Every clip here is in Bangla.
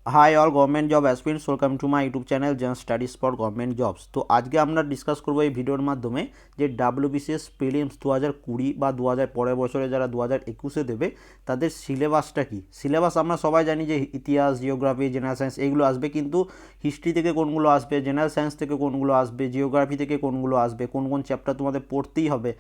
High all government job aspirants, welcome to my YouTube channel just studies for government jobs. তো আজকে আমরা ডিসকাস করবো এই ভিডিওর মাধ্যমে যে ডাব্লিউবিসিএস প্রিলিমস 2020 বা 2000 পরের বছরে যারা 2021-এ দেবে তাদের সিলেবাসটা কী। সিলেবাস আমরা সবাই জানি যে ইতিহাস, জিওগ্রাফি, জেনারেল সায়েন্স এইগুলো আসবে, কিন্তু হিস্ট্রি থেকে কোনগুলো আসবে, জেনারেল সায়েন্স থেকে কোনগুলো আসবে, জিওগ্রাফি থেকে কোনগুলো আসবে, কোন কোন চ্যাপ্টার তোমাদের পড়তেই হবে,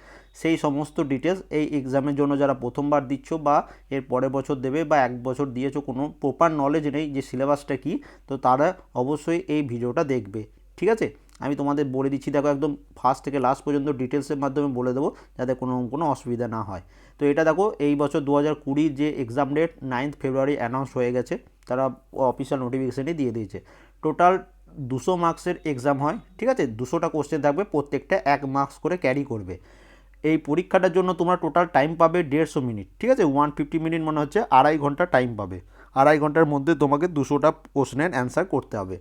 সেই সমস্ত ডিটেলস এই এক্সামের জন্য যারা প্রথমবার দিচ্ছ বা এর পরের বছর দেবে বা এক বছর দিয়েছো, কোনো প্রপার নলেজ নেই যে সিলেবাসটা কী, তো তারা অবশ্যই এই ভিডিওটা দেখবে। ঠিক আছে, আমি তোমাদের বলে দিচ্ছি, দেখো একদম ফার্স্ট থেকে লাস্ট পর্যন্ত ডিটেলসের মাধ্যমে বলে দেবো যাতে কোনো অসুবিধা না হয়। তো এটা দেখো, এই বছর 2020 যে এক্সাম ডেট 9 ফেব্রুয়ারি অ্যানাউন্স হয়ে গেছে, তারা অফিসিয়াল নোটিফিকেশানই দিয়ে দিয়েছে। টোটাল 200 মার্কসের এক্সাম হয়। ঠিক আছে, 200টা কোশ্চেন থাকবে, প্রত্যেকটা 1 মার্কস করে ক্যারি করবে। এই পরীক্ষাটার জন্য তোমরা টোটাল টাইম পাবে 150 মিনিট। ঠিক আছে, 150 মিনিট মনে হচ্ছে 2.5 ঘন্টা টাইম পাবে। 2.5 ঘন্টার মধ্যে তোমাকে 200টা কোশ্চেনের অ্যান্সার করতে হবে,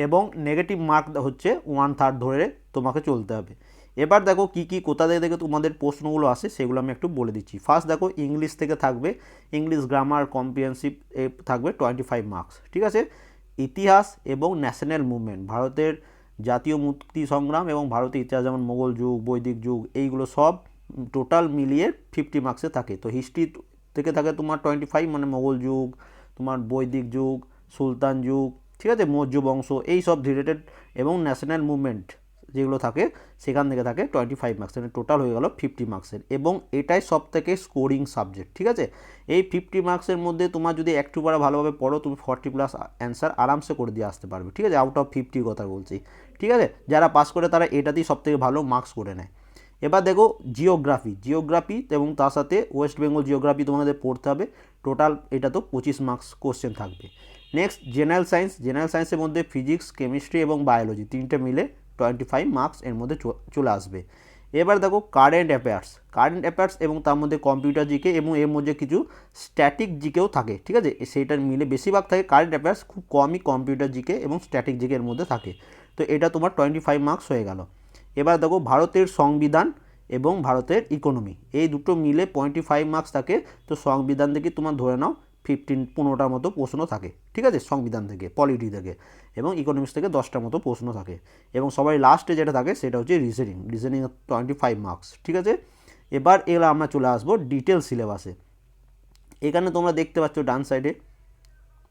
এবং নেগেটিভ মার্ক হচ্ছে 1/3 ধরে তোমাকে চলতে হবে। এবার দেখো কী কী কোথা থেকে তোমাদের প্রশ্নগুলো আসে সেগুলো আমি একটু বলে দিচ্ছি। ফার্স্ট দেখো, ইংলিশ থেকে থাকবে, ইংলিশ গ্রামার কম্প্রিহেনসিভ থাকবে 25 মার্কস। ঠিক আছে, ইতিহাস এবং ন্যাশনাল মুভমেন্ট, ভারতের জাতীয় মুক্তি সংগ্রাম এবং ভারতের ইতিহাস, যেমন মোগল যুগ, বৈদিক যুগ, এইগুলো সব টোটাল মিলিয়ে 50 মার্কসে থাকে। তো হিস্ট্রি থেকে থাকে তোমার 25, মানে মোগল যুগ, তোমার বৈদিক যুগ, সুলতান যুগ, ঠিক আছে, মৌর্য বংশ, এই সব রিলেটেড, এবং ন্যাশনাল মুভমেন্ট যেগুলো থাকে সেখান থেকে থাকে 25 মার্কস, মানে টোটাল হয়ে গেল 50 মার্কসের, এবং এটাই সব থেকে স্কোরিং সাবজেক্ট। ঠিক আছে, এই 50 মার্কসের মধ্যে তোমার যদি একটু বার ভালোভাবে পড়ো, তুমি 40+ অ্যান্সার আরামসে করে দিয়ে আসতে পারবে। ঠিক আছে, আউট অফ 50 কথা বলছি। ঠিক আছে, যারা পাস করে তারা এটাতেই সব থেকে ভালো মার্কস করে নেয়। এবার দেখো জিওগ্রাফি এবং তার সাথে ওয়েস্ট বেঙ্গল জিওগ্রাফি তোমাদের পড়তে হবে। টোটাল এটা তো 25 মার্কস কোশ্চেন থাকবে। নেক্সট জেনারেল সায়েন্সের মধ্যে ফিজিক্স, কেমিস্ট্রি এবং বায়োলজি তিনটে মিলে 25 মার্কস এর মধ্যে চলে আসবে। এবার দেখো কারেন্ট অ্যাফেয়ার্স এবং তার মধ্যে কম্পিউটার জিকে, এবং এর মধ্যে কিছু স্ট্যাটিক জিকেও থাকে। ঠিক আছে, সেইটার মিলে বেশিরভাগ থাকে কারেন্ট অ্যাফেয়ার্স, খুব কমই কম্পিউটার জিকে এবং স্ট্যাটিক জিকে এর মধ্যে থাকে। তো এটা তোমার 25 মার্কস হয়ে গেল। এবার দেখো ভারতের সংবিধান এবং ভারতের ইকোনমি, এই দুটো মিলে 25 মার্কস থাকে। তো সংবিধান থেকে তোমার ধরে নাও 15টার মতো প্রশ্ন থাকে। ঠিক আছে, সংবিধান থেকে, পলিটি থেকে, এবং ইকোনমিক্স থেকে 10টার মতো প্রশ্ন থাকে। এবং সবাই লাস্টে যেটা থাকে সেটা হচ্ছে রিজনিং 25 মার্কস। ঠিক আছে, এবার আমরা চলে আসবো ডিটেল সিলেবাসে। এখানে তোমরা দেখতে পাচ্ছ ডান সাইডে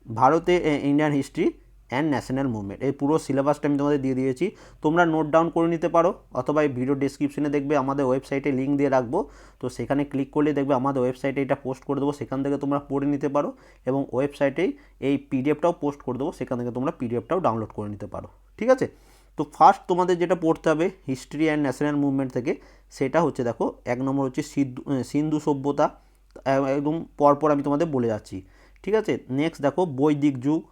ভারতে Indian history and national movement, এই পুরো সিলেবাসটা আমি তোমাদের দিয়ে দিয়েছি। তোমরা নোট ডাউন করে নিতে পারো, অথবা এই ভিডিও ডিসক্রিপশনে দেখবে আমাদের ওয়েবসাইটে লিঙ্ক দিয়ে রাখবো। তো সেখানে ক্লিক করলে দেখবে আমাদের ওয়েবসাইটে এটা পোস্ট করে দেবো, সেখান থেকে তোমরা পড়ে নিতে পারো। এবং ওয়েবসাইটেই এই পিডিএফটাও পোস্ট করে দেবো, সেখান থেকে তোমরা পিডিএফটাও ডাউনলোড করে নিতে পারো। ঠিক আছে, তো ফার্স্ট তোমাদের যেটা পড়তে হবে হিস্ট্রি অ্যান্ড ন্যাশনাল মুভমেন্ট থেকে, সেটা হচ্ছে দেখো 1 নম্বর হচ্ছে সিন্ধু সভ্যতা। একদম পরপর আমি তোমাদের বলে যাচ্ছি। ঠিক আছে, নেক্সট দেখো বৈদিক যুগ,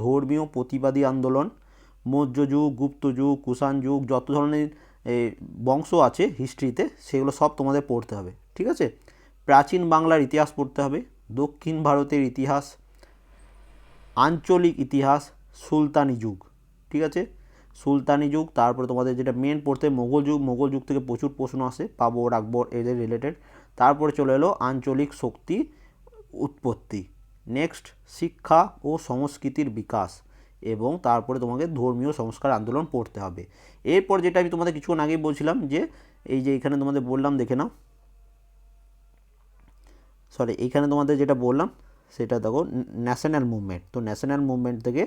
ধর্মীয় প্রতিবাদী আন্দোলন, মৌর্য যুগ, গুপ্ত যুগ, কুষাণ যুগ, যত ধরনের বংশ আছে হিস্ট্রিতে সেগুলো সব তোমাদের পড়তে হবে। ঠিক আছে, প্রাচীন বাংলার ইতিহাস পড়তে হবে, দক্ষিণ ভারতের ইতিহাস, আঞ্চলিক ইতিহাস, সুলতানি যুগ। ঠিক আছে, সুলতানি যুগ, তারপরে তোমাদের যেটা মেন পড়তে মোগল যুগ থেকে প্রচুর প্রশ্ন আসে, বাবর, আকবর, এদের রিলেটেড। তারপরে চলে এলো আঞ্চলিক শক্তি উৎপত্তি। নেক্সট শিক্ষা ও সংস্কৃতির বিকাশ, এবং তারপরে তোমাকে ধর্মীয় সংস্কার আন্দোলন পড়তে হবে। এরপর যেটা আমি তোমাদের কিছুক্ষণ আগেই বলছিলাম, যে এই যে এখানে তোমাদের বললাম, দেখে নাও, এইখানে তোমাদের যেটা বললাম সেটা দেখো ন্যাশনাল মুভমেন্ট। তো ন্যাশনাল মুভমেন্ট থেকে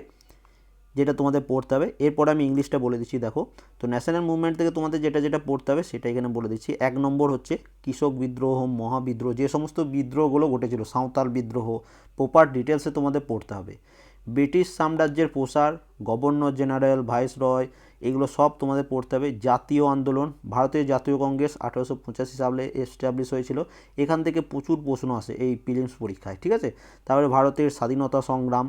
যেটা তোমাদের পড়তে হবে, এরপর আমি ইংলিশটা বলে দিচ্ছি। দেখো, তো ন্যাশনাল মুভমেন্ট থেকে তোমাদের যেটা যেটা পড়তে হবে সেটা এখানে বলে দিচ্ছি। 1 নম্বর হচ্ছে কৃষক বিদ্রোহ, মহাবিদ্রোহ, যে সমস্ত বিদ্রোহগুলো ঘটেছিল, সাঁওতাল বিদ্রোহ, প্রপার ডিটেলসে তোমাদের পড়তে হবে। ব্রিটিশ সাম্রাজ্যের প্রসার, গভর্নর জেনারেল, ভাইসরয়, এগুলো সব তোমাদের পড়তে হবে। জাতীয় আন্দোলন, ভারতের জাতীয় কংগ্রেস 1885 সালে এস্টাবলিশ হয়েছিল, এখান থেকে প্রচুর প্রশ্ন আসে এই প্রিলিমস পরীক্ষায়। ঠিক আছে, তারপরে ভারতের স্বাধীনতা সংগ্রাম,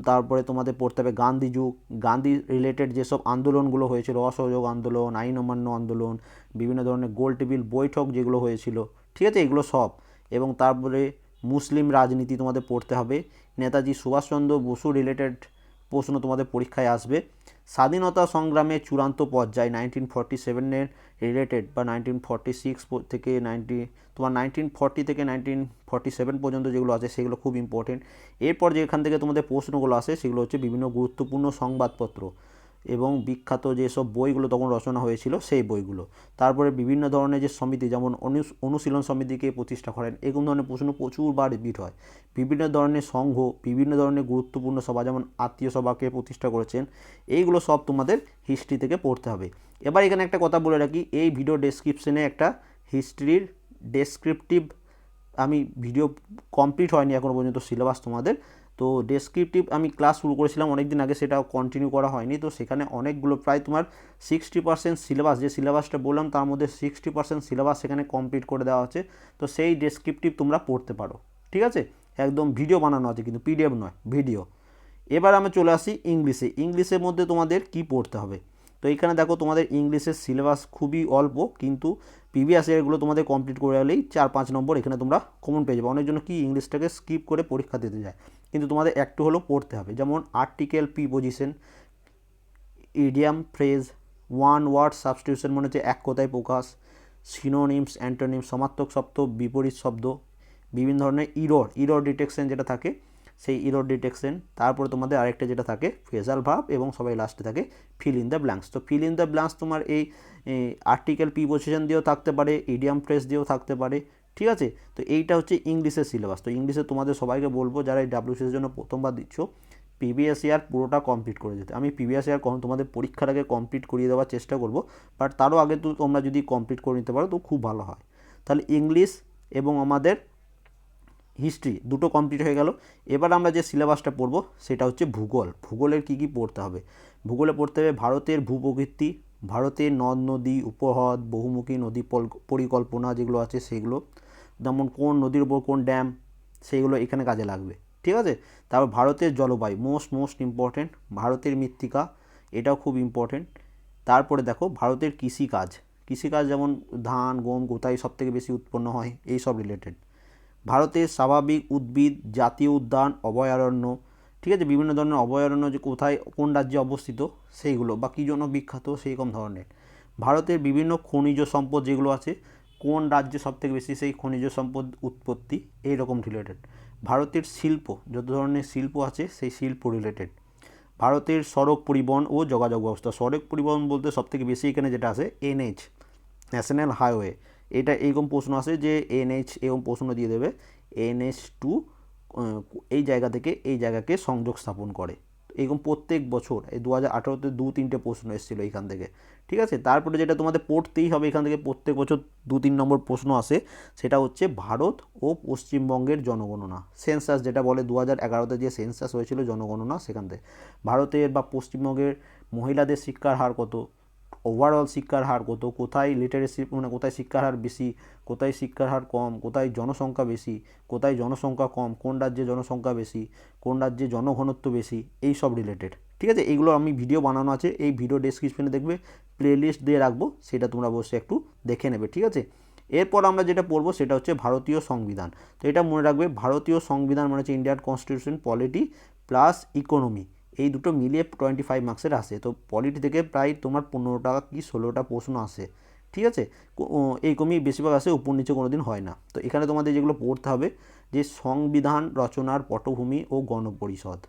তারপরে তোমাদের পড়তে হবে গান্ধী যুগ, গান্ধী রিলেটেড যেসব আন্দোলনগুলো হয়েছিল, অসহযোগ আন্দোলন, আইন অমান্য আন্দোলন, বিভিন্ন ধরনের গোল টেবিল বৈঠক যেগুলো হয়েছিল। ঠিক আছে, এগুলো সব। এবং তারপরে মুসলিম রাজনীতি তোমাদের পড়তে হবে, নেতাজি সুভাষচন্দ্র বসু রিলেটেড প্রশ্ন তোমাদের পরীক্ষায় আসবে। স্বাধীনতা সংগ্রামের চূড়ান্ত পর্যায়ে 1947-এর রিলেটেড বা 1946 থেকে তোমার 1940 থেকে 1947 পর্যন্ত যেগুলো আছে সেগুলো খুব ইম্পর্টেন্ট। এরপর যেখান থেকে তোমাদের প্রশ্নগুলো আসে সেগুলো হচ্ছে বিভিন্ন গুরুত্বপূর্ণ সংবাদপত্র এবং বিখ্যাত যেসব বইগুলো তখন রচনা হয়েছিল সেই বইগুলো। তারপরে বিভিন্ন ধরনের যে সমিতি, যেমন অনুশীলন সমিতিকে প্রতিষ্ঠা করেন, এরকম ধরনের প্রশ্ন প্রচুরবার রিপিট হয়। বিভিন্ন ধরনের সংঘ, বিভিন্ন ধরনের গুরুত্বপূর্ণ সভা, যেমন আত্মীয় সভাকে প্রতিষ্ঠা করেছেন, এইগুলো সব তোমাদের হিস্ট্রি থেকে পড়তে হবে। এবার এখানে একটা কথা বলে রাখি, এই ভিডিও ডেসক্রিপশনে একটা হিস্ট্রির ডেসক্রিপটিভ, আমি ভিডিও কমপ্লিট হয়নি এখনও পর্যন্ত সিলেবাস তোমাদের, তো ডেসক্রিপটিভ আমি ক্লাস শুরু করেছিলাম অনেক দিন আগে, সেটা কন্টিনিউ করা হয়নি। তো সেখানে অনেকগুলো প্রায় তোমার 60% সিলেবাস, যে সিলেবাসটা বললাম তার মধ্যে 60% সিলেবাস সেখানে কমপ্লিট করে দেওয়া আছে। তো সেই ডেসক্রিপটিভ তোমরা পড়তে পারো, ঠিক আছে। একদম ভিডিও বানানো আছে কিন্তু পিডিএফ নয়, ভিডিও। এবার আমি চলে আসি ইংলিশে। ইংলিশের মধ্যে তোমাদের কি পড়তে হবে? তো এইখানে দেখো তোমাদের ইংলিশের সিলেবাস খুবই অল্প, কিন্তু প্রিভিয়াস ইয়ারগুলো তোমাদের কমপ্লিট করে গেলেই 4-5 নম্বর এখানে তোমরা কমন পেয়ে যাবে। অনেকজন কি ইংলিশটাকে স্কিপ করে পরীক্ষা দিতে যায়, কিন্তু তোমাদের একটু হলেও পড়তে হবে। যেমন article, preposition, idiom, phrase, one word substitution মানে হচ্ছে এক কথায় প্রকাশ, সিনোনিমস, অ্যান্টোনিমস সমার্থক শব্দ, বিপরীত শব্দ, বিভিন্ন ধরনের ইরর ডিটেকশন যেটা থাকে সেই ইরর ডিটেকশন। তারপরে তোমাদের আরেকটা যেটা থাকে ফ্রেজাল ভার্ব, এবং সবাই লাস্টে থাকে ফিল ইন দ্য ব্ল্যাঙ্কস। তো ফিল ইন দ্য ব্ল্যাঙ্কস তোমার এই আর্টিকেল, প্রিপোজিশন দিয়েও থাকতে পারে, ইডিয়াম, ফ্রেজ দিয়েও থাকতে পারে, ঠিক আছে। তো এইটা হচ্ছে ইংলিশের সিলেবাস। তো ইংলিশে তোমাদের সবাইকে বলবো যারা এই ডাব্লিউসিএস জন্য প্রথমবার দিচ্ছ, প্রিভিয়াস ইয়ার পুরোটা কমপ্লিট করে যেতে। আমি প্রিভিয়াস ইয়ার তোমাদের পরীক্ষার আগে কমপ্লিট করিয়ে দেওয়ার চেষ্টা করব, বাট তারও আগে তো তোমরা যদি কমপ্লিট করে নিতে পারো তো খুব ভালো হয়। তাহলে ইংলিশ এবং আমাদের হিস্ট্রি দুটো কমপ্লিট হয়ে গেল। এবার আমরা যে সিলেবাসটা পড়বো সেটা হচ্ছে ভূগোল। ভূগোলের কী কী পড়তে হবে? ভূগোলে পড়তে হবে ভারতের ভূপ্রকৃতি, ভারতের নদ নদী, উপহ্রদ, বহুমুখী নদী পরিকল্পনা যেগুলো আছে সেগুলো, যেমন কোন নদীর উপর কোন ড্যাম, সেইগুলো এখানে কাজে লাগবে, ঠিক আছে। তারপর ভারতের জলবায়ু, মোস্ট ইম্পর্টেন্ট। ভারতের মৃত্তিকা, এটাও খুব ইম্পর্টেন্ট। তারপরে দেখো ভারতের কৃষিকাজ, যেমন ধান, গম কোথায় সবথেকে বেশি উৎপন্ন হয়, এই সব রিলেটেড। ভারতের স্বাভাবিক উদ্ভিদ, জাতীয় উদ্যান, অভয়ারণ্য, ঠিক আছে, বিভিন্ন ধরনের অভয়ারণ্য যে কোথায় কোন রাজ্যে অবস্থিত সেইগুলো, বা কী জন্য বিখ্যাত সেইরকম ধরনের। ভারতের বিভিন্ন খনিজ সম্পদ যেগুলো আছে, কোন রাজ্যে সবথেকে বেশি সেই খনিজ সম্পদ উৎপত্তি, এইরকম রিলেটেড। ভারতের শিল্প, যত ধরনের শিল্প আছে সেই শিল্প রিলেটেড। ভারতের সড়ক পরিবহন ও যোগাযোগ ব্যবস্থা, সড়ক পরিবহন বলতে সবথেকে বেশি এখানে যেটা আছে এনএইচ, ন্যাশনাল হাইওয়ে, এটা এরকম প্রশ্ন আসে যে এনএইচ, এরকম প্রশ্ন দিয়ে দেবে এনএইচ টু এই জায়গা থেকে এই জায়গাকে সংযোগ স্থাপন করে, এরকম প্রত্যেক বছর। এই 2018-তে 2-3টে প্রশ্ন এসেছিলো এখান থেকে, ঠিক আছে। তারপরে যেটা তোমাদের পড়তেই হবে এখান থেকে, প্রত্যেক বছর 2-3 নম্বর প্রশ্ন আসে, সেটা হচ্ছে ভারত ও পশ্চিমবঙ্গের জনগণনা, সেন্সাস যেটা বলে 2011-তে যে সেন্সাস হয়েছিল জনগণনা, সেখান থেকে ভারতের বা পশ্চিমবঙ্গের মহিলাদের শিক্ষার হার কত, ওভারঅল শিক্ষার হার কত, কোথায় লিটারেসি মানে কোথায় শিক্ষার হার বেশি, কোথায় শিক্ষার হার কম, কোথায় জনসংখ্যা বেশি, কোথায় জনসংখ্যা কম, কোন রাজ্যে জনসংখ্যা বেশি, কোন রাজ্যে জনঘনত্ব বেশি, এই সব রিলেটেড, ঠিক আছে। এইগুলো আমি ভিডিও বানানো আছে, এই ভিডিও ডেসক্রিপশনে দেখবে প্লেলিস্ট দিয়ে রাখবো, সেটা তোমরা অবশ্যই একটু দেখে নেবে, ঠিক আছে। এরপর আমরা যেটা পড়বো সেটা হচ্ছে ভারতীয় সংবিধান। তো এটা মনে রাখবে, ভারতীয় সংবিধান মানে হচ্ছে Indian constitution, polity plus economy, এই দুটো মিলিয়ে 25 মার্কসের আসে। তো পলিটি থেকে প্রায় তোমার 15টা কি 16টা প্রশ্ন আসে, ঠিক আছে। এই কমই বেশিরভাগ আসে, উপর নিচে কোনো দিন হয় না। তো এখানে তোমাদের যেগুলো পড়তে হবে যে সংবিধান রচনার পটভূমি ও গণপরিষদ,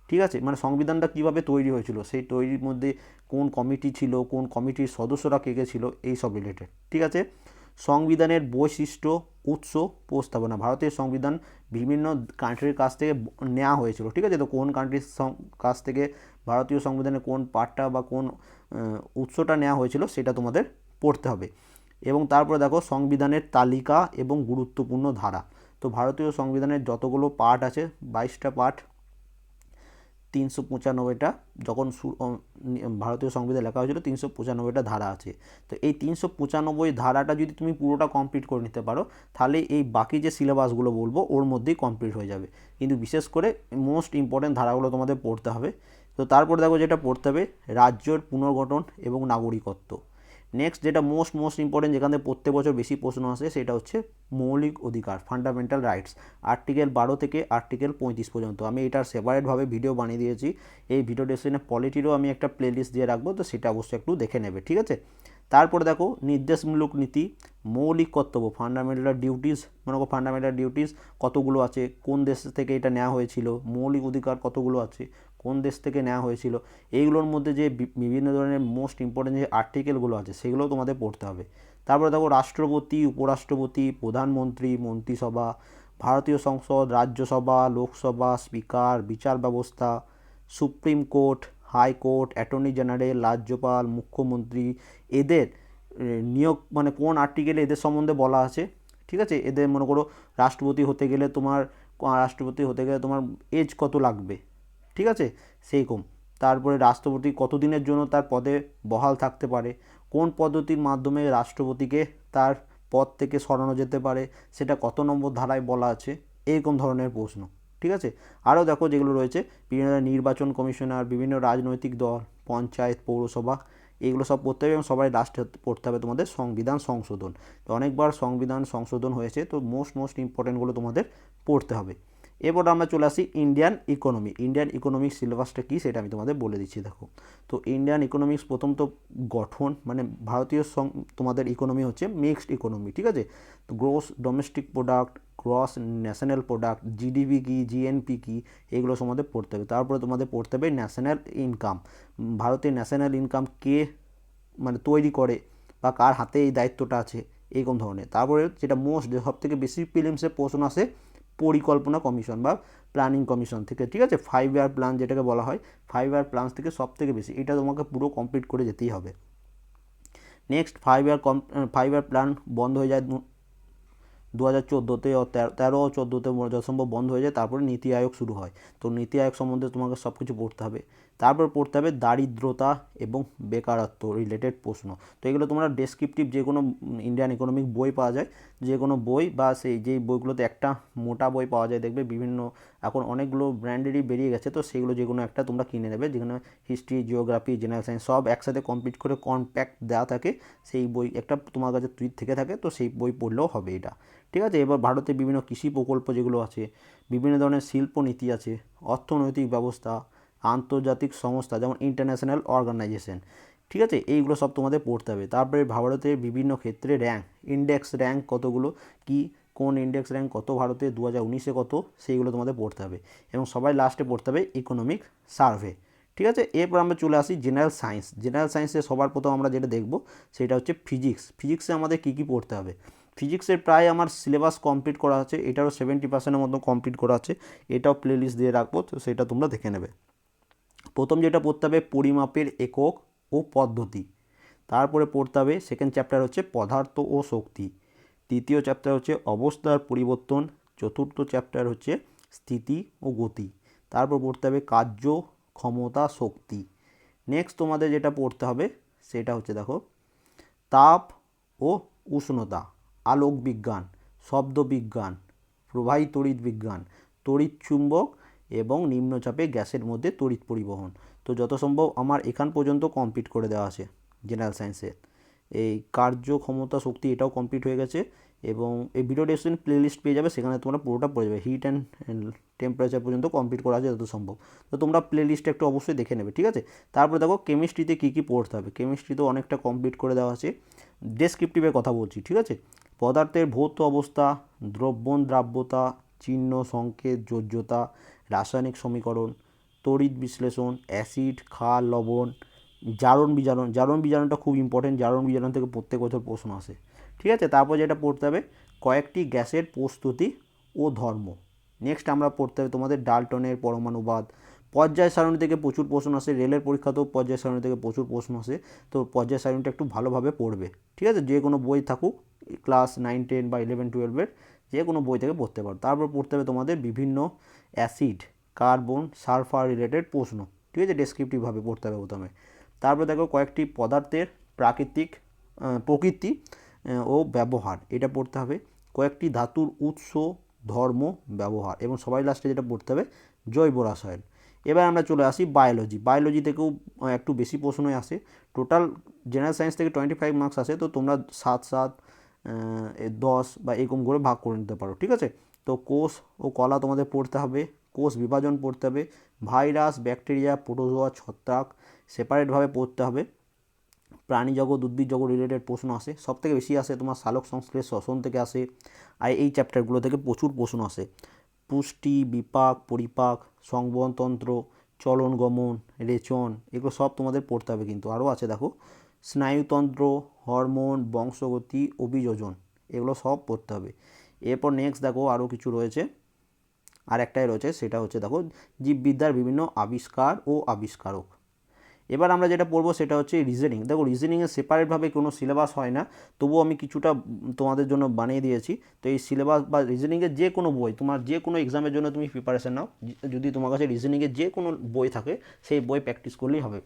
ঠিক আছে, মানে সংবিধানটা কীভাবে তৈরি হয়েছিল, সেই তৈরির মধ্যে কোন কমিটি ছিল, কোন কমিটির সদস্যরা কে কে ছিল, এই সব রিলেটেড, ঠিক আছে। সংবিধানের বৈশিষ্ট্য, উৎস, প্রস্তাবনা, ভারতের সংবিধান বিভিন্ন কান্ট্রির কাছ থেকে নেওয়া হয়েছিল, ঠিক আছে। তো কোন কান্ট্রির কাছ থেকে ভারতীয় সংবিধানের কোন পার্টটা বা কোন উৎসটা নেওয়া হয়েছিল সেটা তোমাদের পড়তে হবে। এবং তারপরে দেখো সংবিধানের তালিকা এবং গুরুত্বপূর্ণ ধারা। তো ভারতীয় সংবিধানের যতগুলো পার্ট আছে, 22টা পার্ট, 395টা, যখন ভারতীয় সংবিধান লেখা হয়েছিল 395টা ধারা আছে। তো এই 395 ধারাটা যদি তুমি পুরোটা কমপ্লিট করে নিতে পারো, তাহলে এই বাকি যে সিলেবাসগুলো বলবো ওর মধ্যেই কমপ্লিট হয়ে যাবে। কিন্তু বিশেষ করে মোস্ট ইম্পর্টেন্ট ধারাগুলো তোমাদের পড়তে হবে। তো তারপর দেখো যেটা পড়তে হবে রাজ্যের পুনর্গঠন এবং নাগরিকত্ব। নেক্সট যেটা মোস্ট ইম্পর্টেন্ট, যেখান থেকে প্রত্যেক বছর বেশি প্রশ্ন আসে, সেটা হচ্ছে মৌলিক অধিকার, ফান্ডামেন্টাল রাইটস, আর্টিকেল 12 থেকে আর্টিকেল 35 পর্যন্ত। আমি এটার সেপারেটভাবে ভিডিও বানিয়ে দিয়েছি, এই ভিডিও ডেসক্রিপশনে পলিটিরও আমি একটা প্লেলিস্ট দিয়ে রাখবো, তো সেটা অবশ্যই একটু দেখে নেবে, ঠিক আছে। তারপরে দেখো নির্দেশমূলক নীতি, মৌলিক কর্তব্য, ফান্ডামেন্টাল ডিউটিস, মনে করো ফান্ডামেন্টাল ডিউটিস কতগুলো আছে, কোন দেশ থেকে এটা নেওয়া হয়েছিল, মৌলিক অধিকার কতগুলো আছে, কোন দেশ থেকে নেওয়া হয়েছিল, এইগুলোর মধ্যে যে বিভিন্ন ধরনের মোস্ট ইম্পর্টেন্ট যে আর্টিকেলগুলো আছে সেগুলোও তোমাদের পড়তে হবে। তারপরে দেখো রাষ্ট্রপতি, উপরাষ্ট্রপতি, প্রধানমন্ত্রী, মন্ত্রিসভা, ভারতীয় সংসদ, রাজ্যসভা, লোকসভা, স্পিকার, বিচার ব্যবস্থা, supreme court, high court, attorney general, রাজ্যপাল, মুখ্যমন্ত্রী, এদের নিয়োগ মানে কোন আর্টিকেলে এদের সম্বন্ধে বলা আছে, ঠিক আছে। এদের মনে করো রাষ্ট্রপতি হতে গেলে তোমার এজ কত লাগবে, ঠিক আছে, সেইরকম। তারপরে রাষ্ট্রপতি কতদিনের জন্য তার পদে বহাল থাকতে পারে, কোন পদ্ধতির মাধ্যমে রাষ্ট্রপতিকে তার পদ থেকে সরানো যেতে পারে, সেটা কত নম্বর ধারায় বলা আছে, এরকম ধরনের প্রশ্ন, ঠিক আছে। আরও দেখো যেগুলো রয়েছে, বিভিন্ন নির্বাচন কমিশনার, বিভিন্ন রাজনৈতিক দল, পঞ্চায়েত, পৌরসভা, এগুলো সব পড়তে হবে। এবং সবাই লাস্টে পড়তে হবে তোমাদের সংবিধান সংশোধন। তো অনেকবার সংবিধান সংশোধন হয়েছে, তো মোস্ট ইম্পর্টেন্টগুলো তোমাদের পড়তে হবে। এরপর আমরা চলে আসি ইন্ডিয়ান ইকোনমিক সিলেবাসটা কী সেটা আমি তোমাদের বলে দিচ্ছি। দেখো, তো ইন্ডিয়ান ইকোনমিক্স প্রথম তো গঠন, মানে ভারতীয় তোমাদের ইকোনমি হচ্ছে মিক্সড ইকোনমি, ঠিক আছে। তো gross domestic product, gross national product, GDP কী, জিএনপি কী, এগুলো তোমাদের পড়তে হবে। তারপরে তোমাদের পড়তে হবে ন্যাশনাল ইনকাম, ভারতের ন্যাশনাল ইনকাম কে মানে তৈরি করে বা কার হাতে এই দায়িত্বটা আছে, এরকম ধরনের। তারপরে যেটা যে সব থেকে বেশি প্রিলিমসে প্রশ্ন আসে, পরিকল্পনা কমিশন বা প্ল্যানিং কমিশন থেকে, ঠিক আছে। 5 ইয়ার প্ল্যান যেটাকে বলা হয়, 5 ইয়ার প্ল্যান থেকে সব থেকে বেশি, এটা তোমাকে পুরো কমপ্লিট করে যেতেই হবে। নেক্সট 5 ইয়ার প্ল্যান বন্ধ হয়ে যায় 2014-তে, 13-14-তে যথাসম্ভব বন্ধ হয়ে যায়। তারপরে নীতি আয়োগ শুরু হয়, তো নীতি আয়োগ সম্বন্ধে তোমাকে সব কিছু পড়তে হবে। তারপর পড়তে হবে দারিদ্রতা এবং বেকারত্ব রিলেটেড প্রশ্ন। তো এগুলো তোমরা ডেসক্রিপটিভ যে কোনো ইন্ডিয়ান ইকোনমিক বই পাওয়া যায়, যে কোনো বই বা সেই যেই বইগুলোতে একটা মোটা বই পাওয়া যায়, দেখবে বিভিন্ন এখন অনেকগুলো ব্র্যান্ডেরই বেরিয়ে গেছে, তো সেগুলো যে কোনো একটা তোমরা কিনে নেবে, যেখানে হিস্ট্রি, জিওগ্রাফি, জেনারেল সায়েন্স সব একসাথে কমপ্লিট করে কম্প্যাক্ট দেওয়া থাকে, সেই বই একটা তোমার কাছে থেকে থাকে, তো সেই বই পড়লেও হবে এটা, ঠিক আছে। এবার ভারতে বিভিন্ন কৃষি প্রকল্প যেগুলো আছে, বিভিন্ন ধরনের শিল্পনীতি আছে, অর্থনৈতিক ব্যবস্থা, আন্তর্জাতিক সংস্থা যেমন ইন্টারন্যাশনাল অর্গানাইজেশন, ঠিক আছে, এইগুলো সব তোমাদের পড়তে হবে। তারপরে ভারতের বিভিন্ন ক্ষেত্রে ইন্ডেক্স র্যাঙ্ক কতগুলো, কি কোন ইন্ডেক্স র্যাঙ্ক কত ভারতে 2019-এ কত, সেইগুলো তোমাদের পড়তে হবে। এবং সবাই লাস্টে পড়তে হবে ইকোনমিক সার্ভে, ঠিক আছে। এরপর আমরা চলে আসি জেনারেল সায়েন্সে সবার প্রথম আমরা যেটা দেখব সেটা হচ্ছে ফিজিক্সে আমাদের কী কী পড়তে হবে। ফিজিক্সের প্রায় আমার সিলেবাস কমপ্লিট করা আছে, এটারও 70%-এর মতো কমপ্লিট করা আছে, এটাও প্লেলিস্ট দিয়ে রাখবো, তো সেটা তোমরা দেখে নেবে। প্রথম যেটা পড়তে হবে পরিমাপের একক ও পদ্ধতি, তারপরে পড়তে হবে সেকেন্ড চ্যাপ্টার হচ্ছে পদার্থ ও শক্তি, তৃতীয় চ্যাপ্টার হচ্ছে অবস্থার পরিবর্তন, চতুর্থ চ্যাপ্টার হচ্ছে স্থিতি ও গতি, তারপর পড়তে হবে কার্য, ক্ষমতা, শক্তি। নেক্সট তোমাদের যেটা পড়তে হবে সেটা হচ্ছে দেখো তাপ ও উষ্ণতা, আলোক বিজ্ঞান, শব্দ বিজ্ঞান, প্রবাহী তড়িৎ বিজ্ঞান, তড়িৎ চুম্বক এবং নিম্নচাপে গ্যাসের মধ্যে তড়িৎ পরিবহন। তো যত সম্ভব আমার এখান পর্যন্ত কমপ্লিট করে দেওয়া আছে জেনারেল সায়েন্সে। এই কার্য, ক্ষমতা, শক্তি এটাও কমপ্লিট হয়ে গেছে। এবং এই ভিডিও ডেসক্রিপশন প্লেলিস্ট পেয়ে যাবে, সেখানে তোমরা পুরোটা পড়ে যাবে, হিট অ্যান্ড টেম্পারেচার পর্যন্ত কমপ্লিট করা আছে যত সম্ভব। তো তোমরা প্লেলিস্টটা একটু অবশ্যই দেখে নেবে, ঠিক আছে। তারপরে দেখো কেমিস্ট্রিতে কী কী পড়তে হবে, কেমিস্ট্রিতেও অনেকটা কমপ্লিট করে দেওয়া আছে। ডেসক্রিপটিভের কথা বলছি, ঠিক আছে। পদার্থের ভৌত অবস্থা, দ্রবণ দ্রাব্যতা, চিহ্ন, সংকেত, যোজ্যতা, রাসায়নিক সমীকরণ, তড়িৎ বিশ্লেষণ, অ্যাসিড, ক্ষার, লবণ, জারণ বিজারণটা খুব ইম্পর্টেন্ট, জারণ বিজারণ থেকে প্রত্যেক বছর প্রশ্ন আসে, ঠিক আছে। তারপর যেটা পড়তে হবে কয়েকটি গ্যাসের প্রস্তুতি ও ধর্ম। নেক্সট আমরা পড়তে হবে তোমাদের ডাল্টনের পরমাণুবাদ। পর্যায় সারণী থেকে প্রচুর প্রশ্ন আসে, রেলের পরীক্ষাতেও পর্যায় সারণী থেকে প্রচুর প্রশ্ন আসে, তো পর্যায় সারণীটা একটু ভালোভাবে পড়বে, ঠিক আছে। যে কোনো বই থাকুক, ক্লাস 9, 10 বা 11, 12-এর যে কোনো বই থেকে পড়তে পারো। তারপর পড়তে হবে তোমাদের বিভিন্ন অ্যাসিড, কার্বন, সালফার রিলেটেড প্রশ্ন, ঠিক আছে, ডেসক্রিপটিভভাবে পড়তে হবে প্রথমে। তারপরে দেখো কয়েকটি পদার্থের প্রকৃতি ও ব্যবহার, এটা পড়তে হবে। কয়েকটি ধাতুর উৎস, ধর্ম, ব্যবহার, এবং সবাই লাস্টে যেটা পড়তে হবে জৈব রসায়ন। এবার আমরা চলে আসি বায়োলজি থেকেও একটু বেশি প্রশ্নই আসে। টোটাল জেনারেল সায়েন্স থেকে 25 মার্কস আসে, তো তোমরা 7 10 বা এরকম করে ভাগ করে নিতে পারো, ঠিক আছে। তো কোষ ও কলা তোমাদের পড়তে হবে, কোষ বিভাজন পড়তে হবে, ভাইরাস, ব্যাকটেরিয়া, প্রোটোজোয়া, ছত্রাক সেপারেটভাবে পড়তে হবে। প্রাণী জগৎ, উদ্ভিদ জগৎ রিলেটেড প্রশ্ন আসে, সব থেকে বেশি আসে তোমার সালোক সংশ্লেষ, শ্বসন থেকে আসে, আর এই চ্যাপ্টারগুলো থেকে প্রচুর প্রশ্ন আসে। পুষ্টি, বিপাক, পরিপাক, সংবহনতন্ত্র, চলন গমন, রেচন, এগুলো সব তোমাদের পড়তে হবে কিন্তু। আরও আছে দেখো, স্নায়ুতন্ত্র, হরমোন, বংশগতি, অভিযোজন, এগুলো সব পড়তে হবে। এরপর নেক্সট দেখো আরও কিছু রয়েছে, আর একটাই রয়েছে, সেটা হচ্ছে দেখো জীববিদ্যার বিভিন্ন আবিষ্কার ও আবিষ্কারক। এবার আমরা যেটা পড়বো সেটা হচ্ছে রিজনিং। দেখো রিজনিংয়ে সেপারেটভাবে কোনো সিলেবাস হয় না, তবুও আমি কিছুটা তোমাদের জন্য বানিয়ে দিয়েছি। তো এই সিলেবাস বা রিজনিংয়ের যে কোনো বই, তোমার যে কোনো এক্সামের জন্য তুমি প্রিপারেশান নাও, যদি তোমার কাছে রিজনিংয়ের যে কোনো বই থাকে সেই বই প্র্যাকটিস করলেই হবে।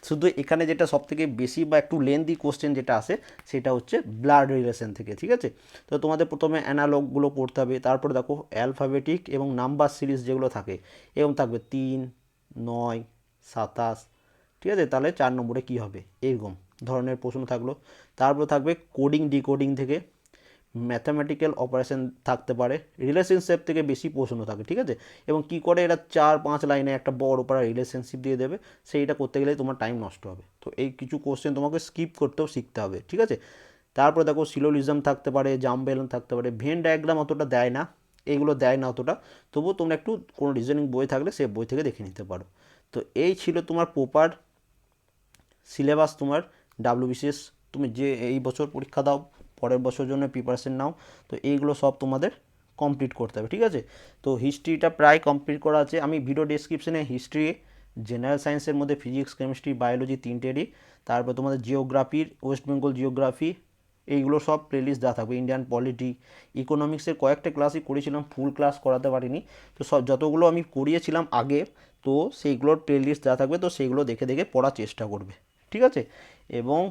শুধু এখানে যেটা সবথেকে বেশি বা একটু লেন্দি কোশ্চেন যেটা আসে সেটা হচ্ছে ব্লাড রিলেশন থেকে, ঠিক আছে। তো তোমাদের প্রথমে অ্যানালগগুলো পড়তে হবে, তারপর দেখো অ্যালফাবেটিক এবং নাম্বার সিরিজ যেগুলো থাকে, এরকম থাকবে 3, 9, 27, ঠিক আছে। তাহলে 4 নম্বরে কী হবে, এরকম ধরনের প্রশ্ন থাকলো। তারপর থাকবে কোডিং ডিকোডিং থেকে, ম্যাথামেটিক্যাল অপারেশন থাকতে পারে, রিলেশনশিপ থেকে বেশি প্রশ্ন থাকে, ঠিক আছে। এবং কী করে এরা 4-5 লাইনে একটা বড় পাড়া রিলেশনশিপ দিয়ে দেবে, সেইটা করতে গেলে তোমার টাইম নষ্ট হবে। তো এই কিছু কোশ্চেন তোমাকে স্কিপ করতেও শিখতে হবে, ঠিক আছে। তারপর দেখো সিলোলিজম থাকতে পারে, জাম্বেলন থাকতে পারে, ভেন ডায়াগ্রাম অতটা দেয় না, এগুলো দেয় না অতটা, তবুও তোমরা একটু কোনো রিজনিং বই থাকলে সে বই থেকে দেখে নিতে পারো। তো এই ছিল তোমার প্রপার সিলেবাস তোমার ডাব্লিউবিসিএস। তুমি যে এই বছর পরীক্ষা দাও, পরের বছর জন্য প্রিপারেশন নাও, তো এইগুলো সব তোমাদের কমপ্লিট করতে হবে, ঠিক আছে। তো হিস্ট্রিটা প্রায় কমপ্লিট করা আছে, আমি ভিডিও ডেসক্রিপশনে হিস্ট্রি, জেনারেল সায়েন্সের মধ্যে ফিজিক্স, কেমিস্ট্রি, বায়োলজি তিনটেরই, তারপর তোমাদের জিওগ্রাফির, ওয়েস্ট বেঙ্গল জিওগ্রাফি, এইগুলো সব প্লেলিস্ট দেওয়া থাকবে। ইন্ডিয়ান পলিটি, ইকোনমিক্সের কয়েকটা ক্লাসই করেছিলাম, ফুল ক্লাস করাতে পারিনি, তো সব যতগুলো আমি করিয়েছিলাম আগে, তো সেইগুলোর প্লেলিস্ট দেওয়া থাকবে, তো সেইগুলো দেখে দেখে পড়ার চেষ্টা করবে, ঠিক আছে। এবং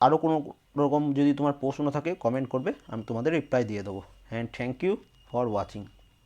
আরও কোনো রকম যদি তোমার প্রশ্ন থাকে কমেন্ট করবে, আমি তোমাদের রিপ্লাই দিয়ে দেবো। And thank you for watching.